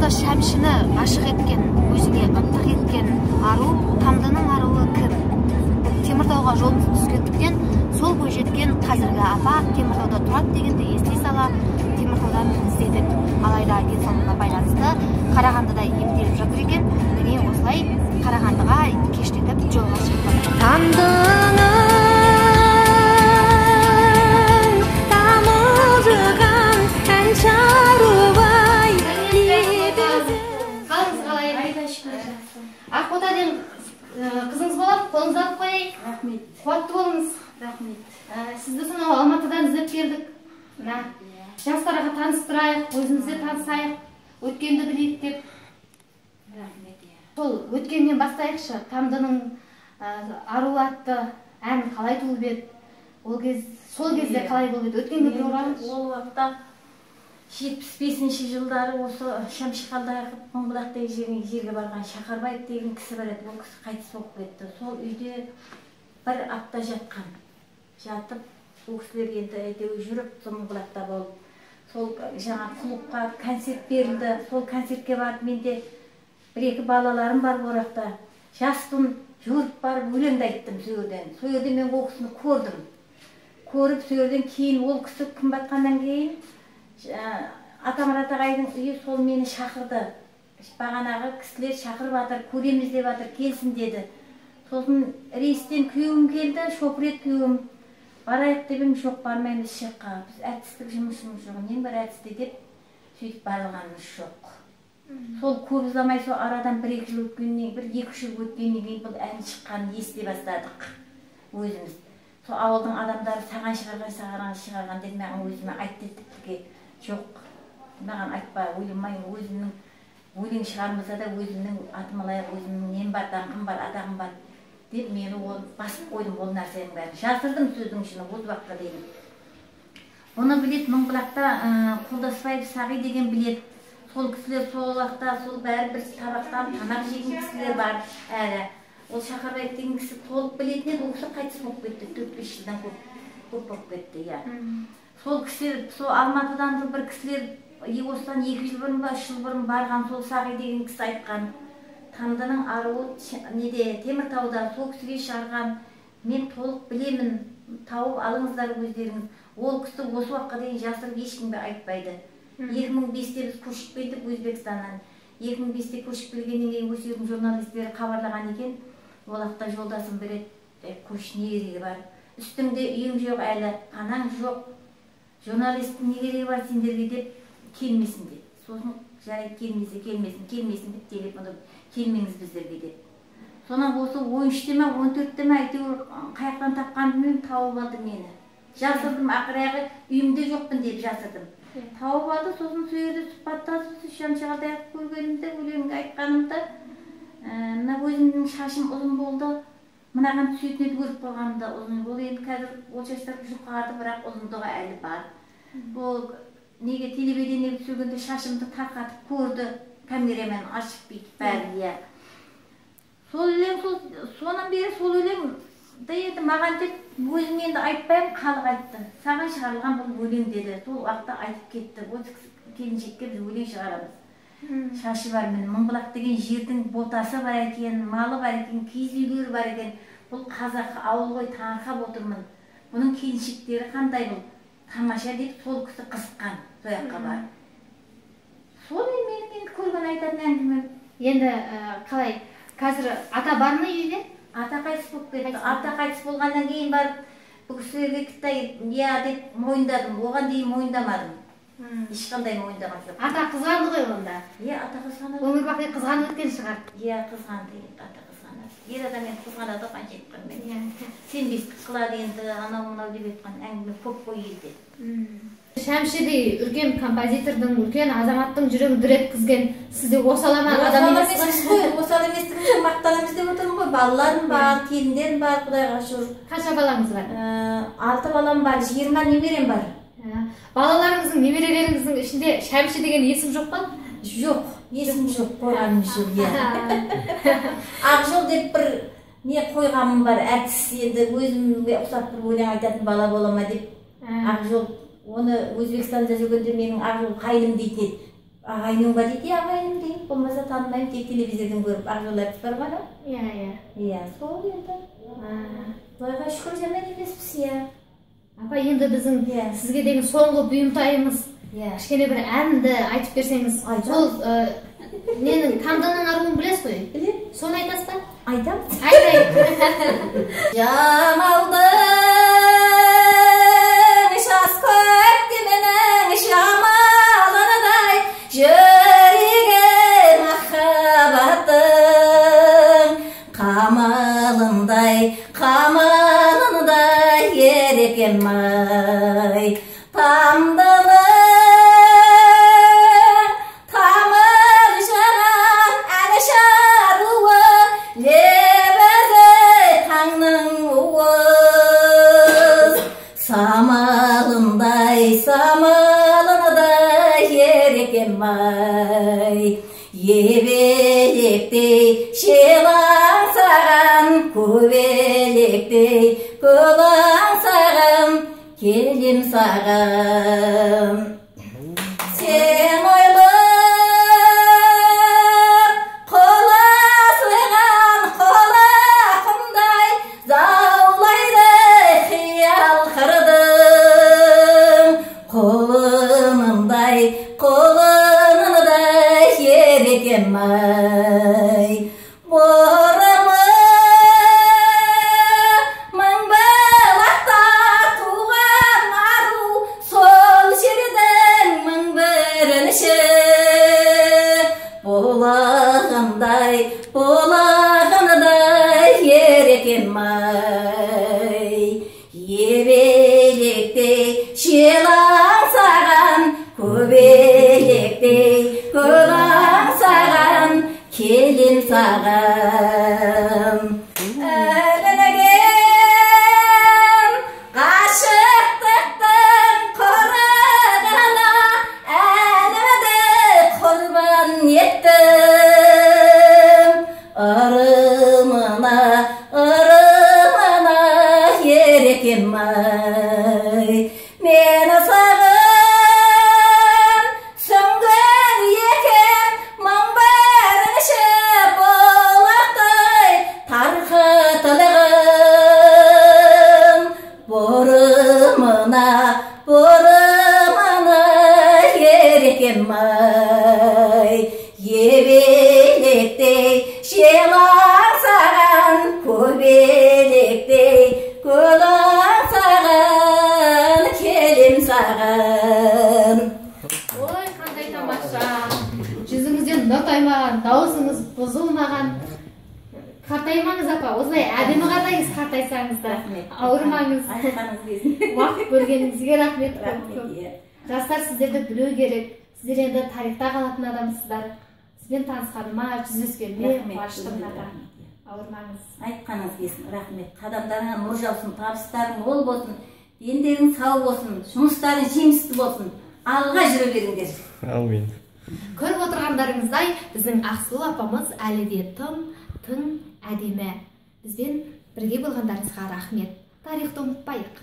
Теміртауда Шәмшіні ғашық еткен, өзіне ынтық еткен ару, Тамдының аруы кім? Теміртауға жолымыз түскендіктен сол бойжеткен қазіргі апа Теміртауда тұрады дегенді ести сала Теміртаудан іздедік. Алайда денсаулығына байланысты Қарағандыда емделіп жатыр екен. Міне осылай Қарағандыға кештетіп жолға шықтық. Тамдының тамылдыған әнші аруы-ай. Қалыңыз қалай? Ақботадан қызыңыз болады, қолыңызды алып қойайық. Рахмет. Қуатты болыңыз. Рахмет. Сізді сонау Алматыдан іздеп келдік. Жастарға таныстырайық, өзімізде танысайық, өткенді білейік деп. Рахмет. Сол өткеннен бастайықшы. Тамдының аруы атты ән қалай туып еді? Сол кезде қалай болып еді? Өткенге бір оралыңыз. Ол уақытта 75-ші жылдары осы Шәмші Қалдаяқов Мыңбұлақ деген жерге барған Шақарбаев деген кісі бар еді. Ол кісі қайтыс болып кетті. Сол үйде бір апта жатқан. Жатып, ол кісілер енді әйтеуір жүріп, Мыңбұлақта болып. Сол жаңа клубқа концерт берілді. Сол концертке барып, менде бір-екі балаларым бар орақта. Жастым, жүріп барып өлеңді айттым сөйерден. Сөйерден мен ол кісіні көрдім. Көріп сөйерден кейін ол кісі күн батқаннан кейін Атамұрат ағайдың үйі сол мені шақырды. Бағанағы кісілер шақырып жатыр, көреміз деп жатыр, келсін деді. Сосын рейстен күйеуім келді, шопырет күйеуім. Барайық деп жоқ, бармаймыз шыққа. Біз әртістік жұмысымыз жоқ, нең бар әртісті деп сөйтіп барылғанымыз жоқ. Сол көп ұзамай сол арадан 1-2 жыл өткеннен, 1-2 жыл өткеннен кейін бұл ән шыққанын ести бастадық өзіміз. Сол ауылдың адамдары саған шығарған деді, маған өзіме айтты тіпті. Жоқ, маған айтпа, ойламайын, өзімнің өлең шығармаса да өзімнің атым алайық, өзімнің нем бар, даңқым бар, атағым бар деп мені басып қойдым ол нәрсенің бәрін. Жасырдым сөздің ішіне, осы уақытқа дейін. Оны білет Мыңбұлақта Қолдасбаев Сағи деген білет. Сол кісілер сол уақытта, сол бәрі бір табақтан тамақ жеген кісілер бар әрі. Ол Шақарбаев деген кісі толық білетінен ол кісі қайтыс болып кетті, 4-5 жылдан көп болып кетті. Сол кісілер, сол Алматыдан бір кісілер, осыдан 2 жыл бұрын ба, 3 жыл бұрын барған сол Сағи деген кісі айтқан. Тамдының аруы Теміртауда сол кісіге шығарған. Мен толық білемін, тауып алыңыздар өздеріңіз. Ол кісі осы уақытқа дейін жасырып ешкімге айтпайды. 2005-те біз көшіп келдік Өзбекстаннан. 2005-те көшіп келгеннен кейін осы жердің журналистері хабарлаған екен. Ол уақытта жолдасым береді, көш не керегі бар. Үстіңде үйің жоқ әлі, анаң жоқ. Журналисттің не керегі бар сендерге деп келмесін деп. Сосын жарайды келмесін деп телефонда келмеңіз біздерге деп. Сонан осы 13-те ме 14-те ме әйтеуір қаяқтан тапқаныммен тауып алды мені. Жасырдым, ақырағы үйімде жоқпын деп жасырдым. Тауып алды, сосын сөйерді сұхбаттасып, Шәмші Қалдаяқов көргенімді, өлеңге айтқанымды, мына өзімнің шашым ұзын болды, мынаған түсетін еді көріп қалғанымда ұзын. Ол енді қазір ол шаштар жұқарды, бірақ ұзындығы әлі бар. Ол неге телевидениеге түсіргенде шашымды тарқатып көрді, камерамен ашып бүйтіп бәрі. Сол өлең, сонан бері сол өлең енді маған деп өзім енді айтпаймын, халық айтты. Саған шығарылған бұл өлең деді. Сол уақытта айтып кетті. Осы келіншекке біз өлең шығарамыз. Шашы бар мен, Мыңбұлақ деген жердің ботасы бар екен, малы бар екен, киіз үйлері бар екен. Бұл қазақы ауыл ғой, таңырқап отырмын. Бұның келіншектері қандай бұл? Тамаша деп сол кісі қызыққан сояққа бар. Сол мен көрген айтатын әңгімем. Енді қалай, қазір ата бар ма үйде? Ата қайтыс болып кетті. Ата қайтыс болғаннан кейін барып, бұл кісілерге Қытай деп мойындадым. Оған дейін мойындамадым. Ешқандай мойындамақ жоқ. Ата қызғанды ғой онда. Ата қызғанды. Өмір бақи қызғанып өткен шығар. Қызғанды, ата қызғанды. Ер адам енді қызғанады қанша айтқанмен. Сен бестік қылады енді, анау-мынау деп айтқан әңгіме көп қой елде. Шәмшідей үлкен композитордың, үлкен азаматтың жүрегін дүр еткізген сізде осалама адам емессіз ғой? Осал еместігімді мақтанамыз деп отырмын ғой. Балаларым бар, келіндерім бар, Құдайға шүкір. Қанша балаңыз бар? 6 балам бар, 20 немерем бар. Балаларыңыздың, немерелеріңіздің ішінде Шәмші деген есім жоқ па? Жоқ, есім жоқ, қойғаным жоқ. Ақжол деп бір не қойғаным бар, әртіс енді өзімге ұқсап бір өлең айтатын бала болама деп. Ақжол, оны Өзбекстанда жүргенде менің Ақжол қайным дейтін еді. ағайының бар дейді, ағайының дейін, болмаса танымаймын, тек телевизордан көріп арзулап бар ғана. Иә, сол енді. Құдайға шүкір жаман емеспіз, иә. Апа, енді біздің сізге деген соңғы бұйымтайымыз. Кішкене бір әнді айтып берсеңіз. Сол ненің Тамданың аруын білесіз ғой? Білем. Соны айтасыз ба? Айтам. Айтайын. Жамалдың жас көпті менің жамалыдай, жүрегі махаббаттың қамалындай, қамалындай ерекем-ай. Тамдының тамыр жаған әлі шаруы, лебізі таңның уыз. Самалындай, самалындай ерекем-ай. Ебелектей шелаңсаған, көбелектей көлаңсаған, келем саған. Сен ойлап қола сыйған қолақымдай, заулайды қиял қырдың. Қолынындай, қолынындай ерекем-ай. Борымы мың балақта туған ару, сол жердің мың бірінші. Болағындай, болағындай ерекем-ай. Ебелектей шелаңсаған, көбелектей көлаңсаған, келем саған. Әлінген ғашықтықтың құрығына әлімді құрбан еттім. Ырымына, ырымына ерекем-ай. Мені сағын сүңгір екен, мың бірінші болақтай тарқатылығым. Борымына, борымына ерекем-ай. Ебелектей шелаңсаған, көбелектей көлаңсаған, келем саған. Ой, қандай тамаша. Жүзіңізден нұр таймаған, дауысыңыз бұзылмаған. Қартаймаңыз апа, осылай әдемі қарайыңыз қартайсаңыз да. Ауырмаңыз. Айтқаныңыз келсін. Уақыт бөлгеніңізге рахмет. Рахмет. Жастар, сіздерді білу керек. Сіздер енді тарихта қалатын адамсыздар. Сізбен танысқаныма, жүздескеніме қуаныштымын ата. Ауырмаңыз. Айтқаныңыз келсін, рахмет. Қадамдарыңа нұр жаусын, табыстарың мол болсын, дендерің сау болсын, жұмыстарың жемісті болсын. Алға жүре беріңдер. Аумин. Көріп отырғандарыңыздай, біздің Ақсұлу апамыз әлі де тың әдемі. Бізбен бірге болғандарыңызға рахмет. Тарихты ұмытпайық.